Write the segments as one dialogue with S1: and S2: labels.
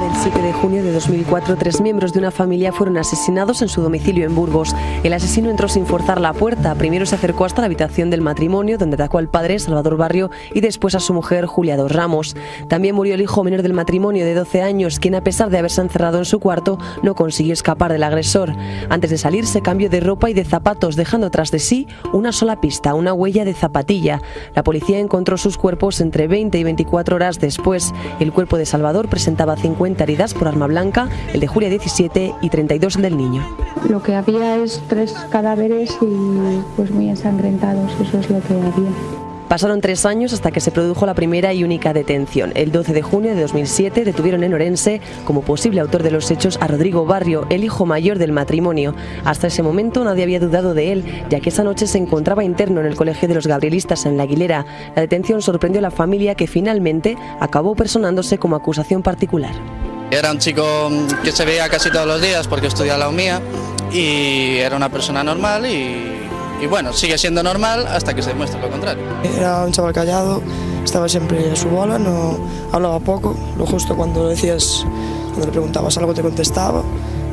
S1: El 7 de junio de 2004, 3 miembros de una familia fueron asesinados en su domicilio en Burgos. El asesino entró sin forzar la puerta. Primero se acercó hasta la habitación del matrimonio, donde atacó al padre, Salvador Barrio, y después a su mujer, Julia Dos Ramos. También murió el hijo menor del matrimonio, de 12 años, quien, a pesar de haberse encerrado en su cuarto, no consiguió escapar del agresor. Antes de salir, se cambió de ropa y de zapatos, dejando tras de sí una sola pista, una huella de zapatilla. La policía encontró sus cuerpos entre 20 y 24 horas después. El cuerpo de Salvador presentaba 50 heridas por arma blanca, el de Julia 17 y 32 el del niño.
S2: Lo que había es 3 cadáveres y pues muy ensangrentados, eso es lo que había.
S1: Pasaron 3 años hasta que se produjo la primera y única detención. El 12 de junio de 2007 detuvieron en Orense como posible autor de los hechos a Rodrigo Barrio, el hijo mayor del matrimonio. Hasta ese momento nadie había dudado de él, ya que esa noche se encontraba interno en el Colegio de los Gabrielistas en La Aguilera. La detención sorprendió a la familia, que finalmente acabó personándose como acusación particular.
S3: Era un chico que se veía casi todos los días porque estudia la UMIA y era una persona normal y bueno, sigue siendo normal hasta que se demuestre lo contrario.
S4: Era un chaval callado, estaba siempre a su bola, no hablaba poco, lo justo cuando le preguntabas algo te contestaba,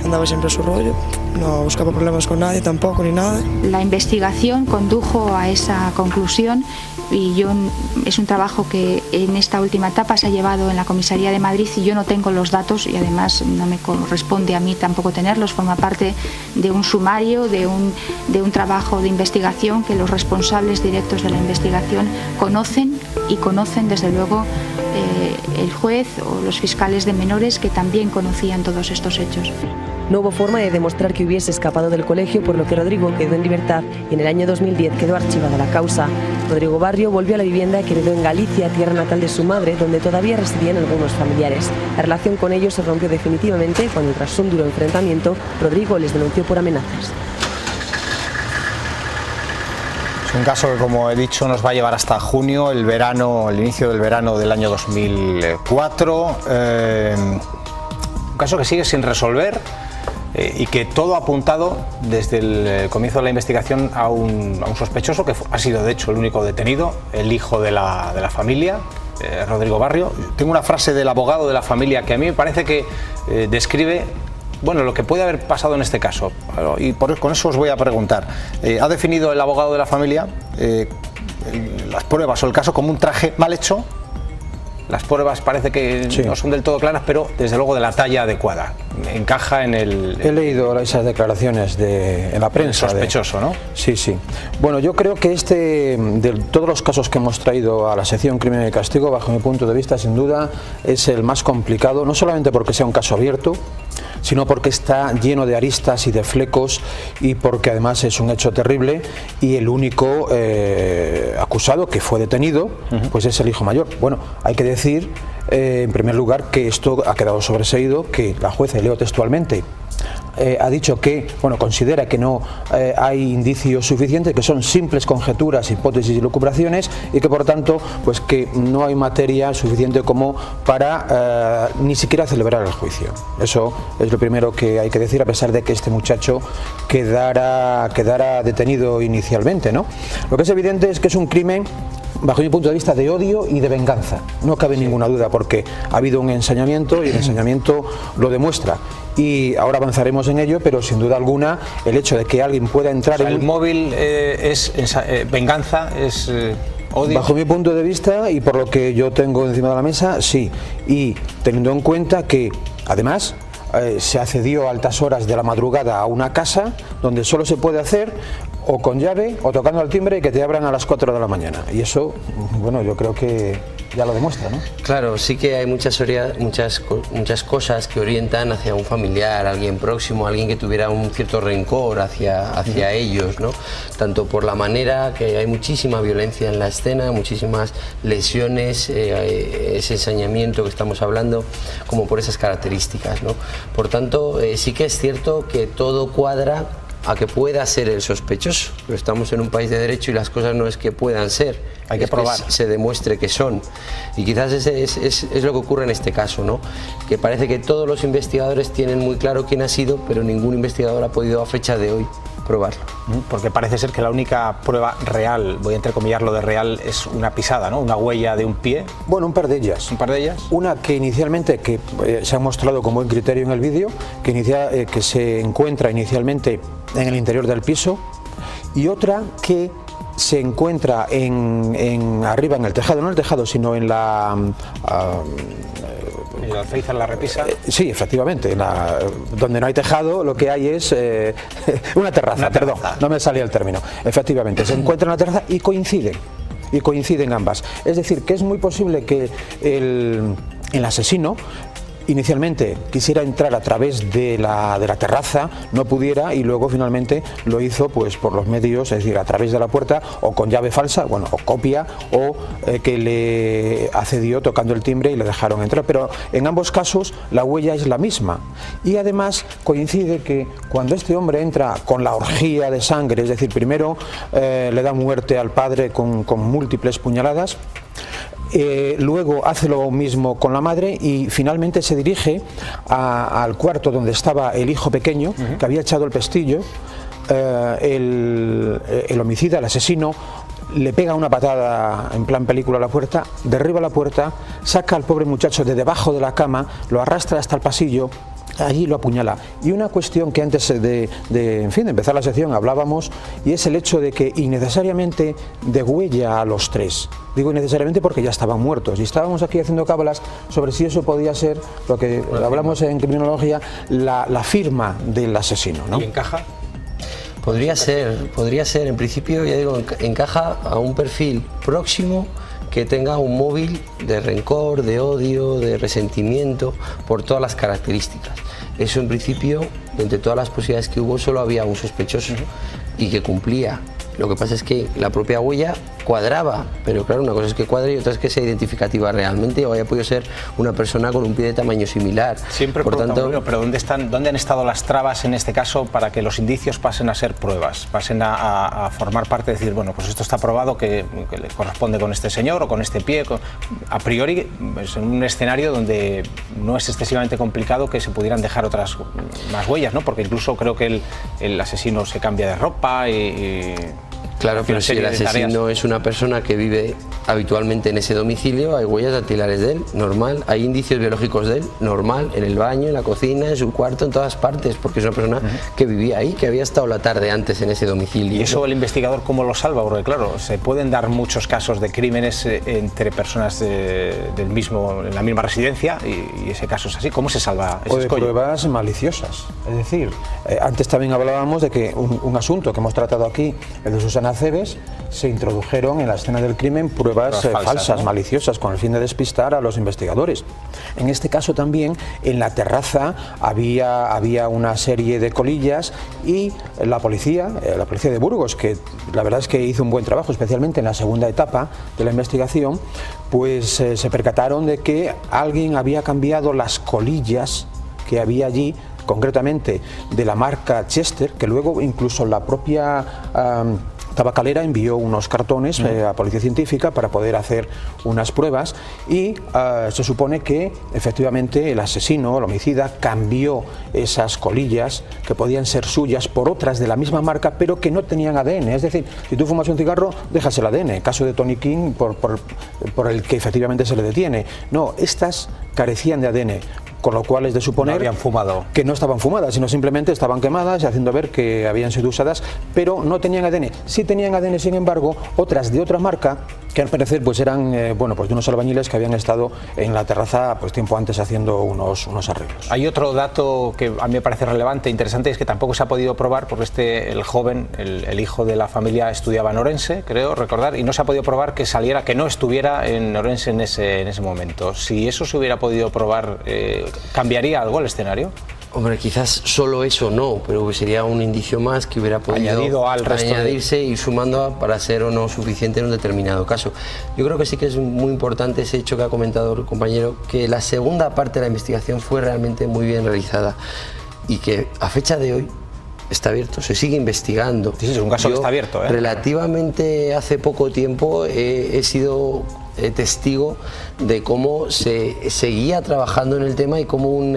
S4: andaba siempre a su rollo, no buscaba problemas con nadie tampoco ni nada.
S2: La investigación condujo a esa conclusión y es un trabajo que en esta última etapa se ha llevado en la Comisaría de Madrid y yo no tengo los datos y además no me corresponde a mí tampoco tenerlos, forma parte de un sumario, de un trabajo de investigación que los responsables directos de la investigación conocen y conocen desde luego el juez o los fiscales de menores que también conocían todos estos hechos.
S1: No hubo forma de demostrar que hubiese escapado del colegio, por lo que Rodrigo quedó en libertad y en el año 2010 quedó archivada la causa. Rodrigo Barrio volvió a la vivienda que heredó en Galicia, tierra natal de su madre, donde todavía residían algunos familiares. La relación con ellos se rompió definitivamente cuando, tras un duro enfrentamiento, Rodrigo les denunció por amenazas.
S5: Es un caso que, como he dicho, nos va a llevar hasta junio, el inicio del verano del año 2004. Un caso que sigue sin resolver. Y que todo ha apuntado desde el comienzo de la investigación a un sospechoso que ha sido de hecho el único detenido, el hijo de la familia, Rodrigo Barrio. Tengo una frase del abogado de la familia que a mí me parece que describe lo que puede haber pasado en este caso, y con eso os voy a preguntar. Ha definido el abogado de la familia las pruebas o el caso como un traje mal hecho. Las pruebas parece que sí, no son del todo claras, pero desde luego de la talla adecuada. Encaja en el...
S6: He leído esas declaraciones en la prensa.
S5: Sospechoso, ¿no?
S6: Sí, sí. Bueno, yo creo que de todos los casos que hemos traído a la sección Crimen y Castigo, bajo mi punto de vista, sin duda, es el más complicado, no solamente porque sea un caso abierto, sino porque está lleno de aristas y de flecos y porque además es un hecho terrible y el único acusado que fue detenido pues es el hijo mayor. Bueno, hay que decir en primer lugar que esto ha quedado sobreseído, que la jueza, leo textualmente, ha dicho que, considera que no hay indicios suficientes, que son simples conjeturas, hipótesis y lucubraciones y que por tanto pues que no hay materia suficiente como para ni siquiera celebrar el juicio. Eso es lo primero que hay que decir, a pesar de que este muchacho quedara detenido inicialmente, ¿no? Lo que es evidente es que es un crimen, bajo mi punto de vista, de odio y de venganza. No cabe ninguna duda, porque ha habido un ensañamiento y el ensañamiento lo demuestra. Y ahora avanzaremos en ello, pero sin duda alguna el hecho de que alguien pueda entrar
S5: el móvil es venganza, es odio.
S6: Bajo mi punto de vista y por lo que yo tengo encima de la mesa, sí. Y teniendo en cuenta que además se accedió a altas horas de la madrugada a una casa donde solo se puede hacer o con llave o tocando al timbre y que te abran a las 4 de la mañana. Y eso, yo creo que ya lo demuestra, ¿no?
S7: Claro, sí que hay muchas cosas que orientan hacia un familiar, alguien próximo, alguien que tuviera un cierto rencor hacia ellos, ¿no? Tanto por la manera que hay muchísima violencia en la escena, muchísimas lesiones, ese ensañamiento que estamos hablando, como por esas características, ¿no? Por tanto, sí que es cierto que todo cuadra a que pueda ser el sospechoso. Pero estamos en un país de derecho y las cosas no es que puedan ser,
S5: hay que probar,
S7: que se demuestre que son. Y quizás ese es lo que ocurre en este caso, ¿no? Que parece que todos los investigadores tienen muy claro quién ha sido, pero ningún investigador ha podido a fecha de hoy probarlo.
S5: Porque parece ser que la única prueba real, voy a entrecomillarlo de real, es una pisada, ¿no? Una huella de un pie.
S6: Bueno, un par de ellas.
S5: ¿Un par de ellas?
S6: Una que inicialmente, que se ha mostrado con buen criterio en el vídeo, que se encuentra inicialmente en el interior del piso, y otra que se encuentra arriba en el tejado, no en el tejado, sino en la...
S5: ¿El alféizar, la repisa?
S6: Sí, efectivamente. Donde no hay tejado, lo que hay es una terraza, perdón, no me salía el término. Efectivamente, se encuentra en la terraza y coinciden ambas. Es decir, que es muy posible que el asesino inicialmente quisiera entrar a través de la terraza, no pudiera, y luego finalmente lo hizo pues por los medios, es decir, a través de la puerta, o con llave falsa, bueno, o copia, o que le accedió tocando el timbre y le dejaron entrar. Pero en ambos casos la huella es la misma, y además coincide que cuando este hombre entra con la orgía de sangre, es decir, primero le da muerte al padre con múltiples puñaladas, luego hace lo mismo con la madre y finalmente se dirige al cuarto donde estaba el hijo pequeño, que había echado el pestillo. El homicida, el asesino, le pega una patada en plan película a la puerta, derriba la puerta, saca al pobre muchacho de debajo de la cama, lo arrastra hasta el pasillo, allí lo apuñala. Y una cuestión que antes de empezar la sección hablábamos, y es el hecho de que innecesariamente degüella a los tres. Digo innecesariamente porque ya estaban muertos, y estábamos aquí haciendo cábalas sobre si eso podía ser, lo que hablamos en criminología, la firma del asesino, ¿no?
S5: ¿Y encaja?
S7: Podría ser, en principio, ya digo, encaja a un perfil próximo que tenga un móvil de rencor, de odio, de resentimiento, por todas las características. Eso en principio, entre todas las posibilidades que hubo, solo había un sospechoso y que cumplía. Lo que pasa es que la propia huella cuadraba, pero claro, una cosa es que cuadre y otra es que sea identificativa realmente, o haya podido ser una persona con un pie de tamaño similar.
S5: Siempre por tanto, pero ¿dónde han estado las trabas en este caso para que los indicios pasen a ser pruebas, pasen a formar parte, de decir, bueno, pues esto está probado que le corresponde con este señor o con este pie? A priori, pues en un escenario donde no es excesivamente complicado que se pudieran dejar otras más huellas, ¿no? Porque incluso creo que el asesino se cambia de ropa y
S7: claro, pero si el asesino es una persona que vive habitualmente en ese domicilio, hay huellas dactilares de él, normal, hay indicios biológicos de él, normal, en el baño, en la cocina, en su cuarto, en todas partes, porque es una persona que vivía ahí, que había estado la tarde antes en ese domicilio.
S5: ¿Y eso el investigador cómo lo salva? Porque claro, se pueden dar muchos casos de crímenes entre personas en la misma residencia, y ese caso es así. ¿Cómo se salva ese escollo?
S6: O de pruebas maliciosas. Es decir, antes también hablábamos de que un asunto que hemos tratado aquí, el de Susana Cebes, se introdujeron en la escena del crimen pruebas falsas, ¿no? Maliciosas, con el fin de despistar a los investigadores. En este caso también, en la terraza había una serie de colillas, y la policía de Burgos, que la verdad es que hizo un buen trabajo, especialmente en la segunda etapa de la investigación, pues se percataron de que alguien había cambiado las colillas que había allí, concretamente de la marca Chester, que luego incluso la propia tabacalera envió unos cartones a Policía Científica para poder hacer unas pruebas, y se supone que efectivamente el asesino, el homicida, cambió esas colillas que podían ser suyas por otras de la misma marca, pero que no tenían ADN. Es decir, si tú fumas un cigarro, dejas el ADN. El caso de Tony King, por el que efectivamente se le detiene. No, estas carecían de ADN. Con lo cual es de suponer que no estaban fumadas, sino simplemente estaban quemadas y haciendo ver que habían sido usadas, pero no tenían ADN. Sí tenían ADN, sin embargo, otras de otra marca, que al parecer pues eran bueno, pues de unos albañiles que habían estado en la terraza pues tiempo antes haciendo unos arreglos.
S5: Hay otro dato que a mí me parece relevante, interesante, es que tampoco se ha podido probar, porque el joven, el hijo de la familia, estudiaba en Orense, creo recordar, y no se ha podido probar que no estuviera en Orense en ese momento. Si eso se hubiera podido probar, ¿cambiaría algo el escenario?
S7: Hombre, quizás solo eso no, pero sería un indicio más que hubiera podido añadirse y sumando para ser o no suficiente en un determinado caso. Yo creo que sí que es muy importante ese hecho que ha comentado el compañero, que la segunda parte de la investigación fue realmente muy bien realizada y que a fecha de hoy está abierto, se sigue investigando.
S5: Sí, es un caso que está abierto, ¿eh?
S7: Relativamente hace poco tiempo he sido testigo de cómo se seguía trabajando en el tema y cómo un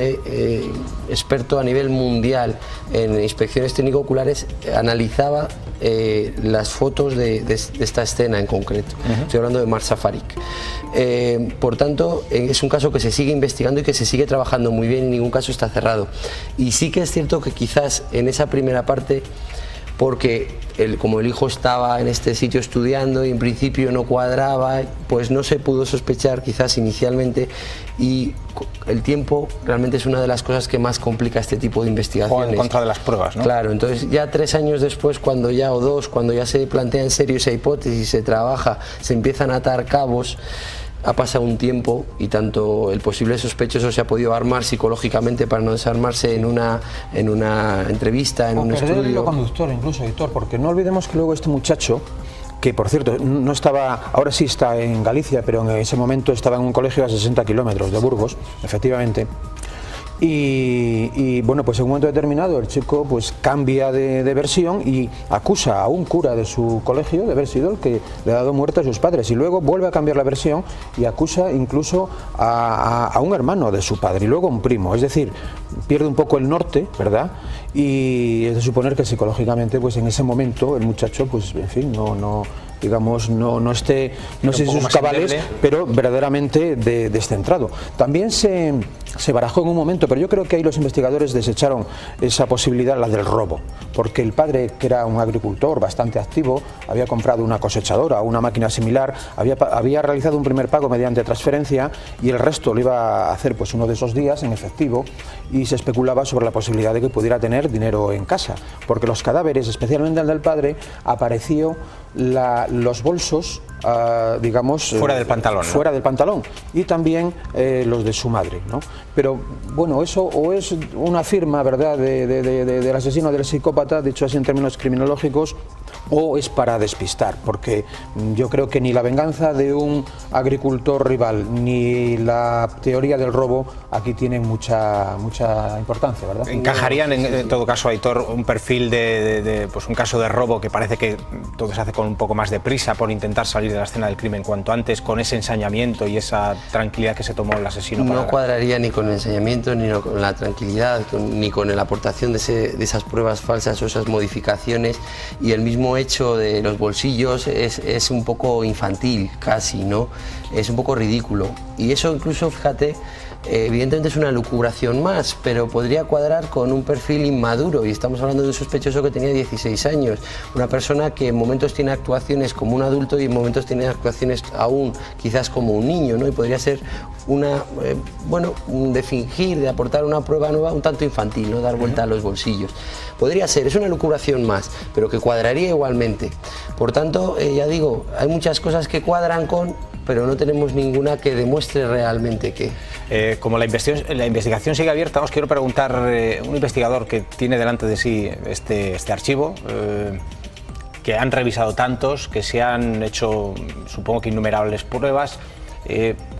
S7: experto a nivel mundial en inspecciones técnico-oculares analizaba las fotos de esta escena en concreto. Estoy hablando de Mark Safarik. Por tanto, es un caso que se sigue investigando y que se sigue trabajando muy bien y ningún caso está cerrado. Y sí que es cierto que quizás en esa primera parte, porque como el hijo estaba en este sitio estudiando y en principio no cuadraba, pues no se pudo sospechar quizás inicialmente, y el tiempo realmente es una de las cosas que más complica este tipo de investigaciones.
S5: O en contra de las pruebas, ¿no?
S7: Claro, entonces ya 3 años después, cuando ya se plantea en serio esa hipótesis, se trabaja, se empiezan a atar cabos, ha pasado un tiempo y tanto el posible sospechoso se ha podido armar psicológicamente para no desarmarse en una entrevista, en un estudio.
S6: El hilo conductor incluso, Aitor, porque no olvidemos que luego este muchacho, que por cierto no estaba, ahora sí está en Galicia, pero en ese momento estaba en un colegio a 60 kilómetros de Burgos, efectivamente. Y bueno, pues en un momento determinado el chico pues cambia de versión y acusa a un cura de su colegio de haber sido el que le ha dado muerte a sus padres, y luego vuelve a cambiar la versión y acusa incluso a un hermano de su padre y luego a un primo, es decir, pierde un poco el norte, ¿verdad? Y es de suponer que psicológicamente pues en ese momento el muchacho pues en fin no esté, no sé si sus cabales, pero verdaderamente descentrado. También se barajó en un momento, pero yo creo que ahí los investigadores desecharon esa posibilidad, la del robo, porque el padre, que era un agricultor bastante activo, había comprado una cosechadora o una máquina similar, había realizado un primer pago mediante transferencia y el resto lo iba a hacer pues uno de esos días en efectivo, y se especulaba sobre la posibilidad de que pudiera tener dinero en casa, porque los cadáveres, especialmente el del padre, apareció los bolsos, digamos,
S5: fuera del pantalón, ¿no?
S6: Fuera del pantalón, y también los de su madre, ¿no? Pero bueno, eso o es una firma, ¿verdad?, del asesino, del psicópata, dicho así en términos criminológicos, o es para despistar, porque yo creo que ni la venganza de un agricultor rival ni la teoría del robo aquí tienen mucha importancia, ¿verdad?
S5: ¿Encajarían en todo caso, Aitor, un perfil pues un caso de robo que parece que todo se hace con un poco más de prisa por intentar salir de la escena del crimen cuanto antes, con ese ensañamiento y esa tranquilidad que se tomó el asesino?
S7: No cuadraría ni con el ensañamiento, ni con la tranquilidad, ni con la aportación de esas pruebas falsas o esas modificaciones, y el mismo hecho de los bolsillos es un poco infantil casi, ¿no? Es un poco ridículo, y eso incluso, fíjate, evidentemente es una lucubración más, pero podría cuadrar con un perfil inmaduro, y estamos hablando de un sospechoso que tenía 16 años, una persona que en momentos tiene actuaciones como un adulto y en momentos tiene actuaciones aún quizás como un niño, ¿no? Y podría ser de fingir, de aportar una prueba nueva un tanto infantil, ¿no? Dar vuelta a los bolsillos. Podría ser, es una lucubración más, pero que cuadraría igualmente. Por tanto, ya digo, hay muchas cosas que cuadran pero no tenemos ninguna que demuestre realmente que...
S5: Como la investigación sigue abierta, os quiero preguntar, un investigador que tiene delante de sí este archivo, que han revisado tantos, que se han hecho, supongo que innumerables pruebas,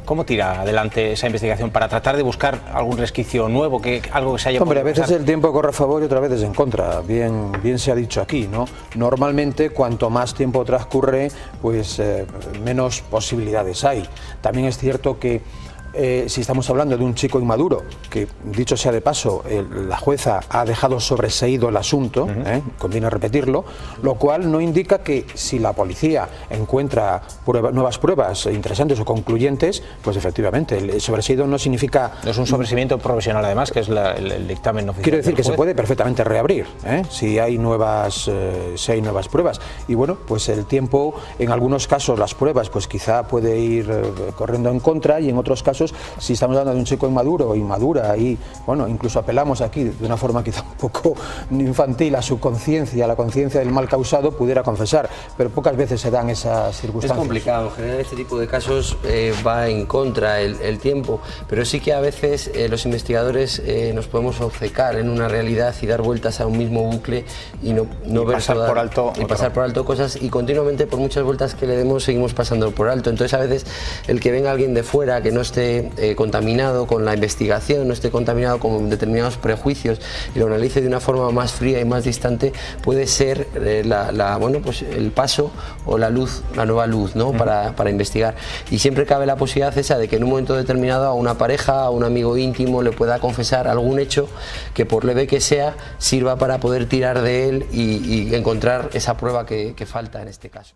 S5: ¿cómo tira adelante esa investigación para tratar de buscar algún resquicio nuevo, algo que se haya...
S6: Hombre, a veces el tiempo corre a favor y otras veces en contra, bien se ha dicho aquí, ¿no? Normalmente cuanto más tiempo transcurre, pues menos posibilidades hay. También es cierto que si estamos hablando de un chico inmaduro, que dicho sea de paso, la jueza ha dejado sobreseído el asunto, conviene repetirlo, lo cual no indica que si la policía encuentra nuevas pruebas interesantes o concluyentes, pues efectivamente el sobreseído no significa...
S5: No es un sobreseimiento profesional, además, que es el dictamen oficial.
S6: Quiero decir que se puede perfectamente reabrir, si hay nuevas pruebas, y bueno, pues el tiempo, en algunos casos las pruebas pues quizá puede ir corriendo en contra, y en otros casos, si estamos hablando de un chico inmaduro o inmadura, y bueno, incluso apelamos aquí de una forma quizá un poco infantil a su conciencia, a la conciencia del mal causado, pudiera confesar, pero pocas veces se dan esas circunstancias.
S7: Es complicado, en general este tipo de casos va en contra el tiempo, pero sí que a veces los investigadores nos podemos obcecar en una realidad y dar vueltas a un mismo bucle y no ver
S5: pasar
S7: por alto cosas, y continuamente por muchas vueltas que le demos seguimos pasando por alto. Entonces a veces el que venga alguien de fuera que no esté esté contaminado con la investigación, no esté contaminado con determinados prejuicios y lo analice de una forma más fría y más distante, puede ser bueno, pues el paso o la luz, la nueva luz, ¿no? para investigar. Y siempre cabe la posibilidad esa de que en un momento determinado a una pareja, a un amigo íntimo le pueda confesar algún hecho que, por leve que sea, sirva para poder tirar de él y encontrar esa prueba que falta en este caso.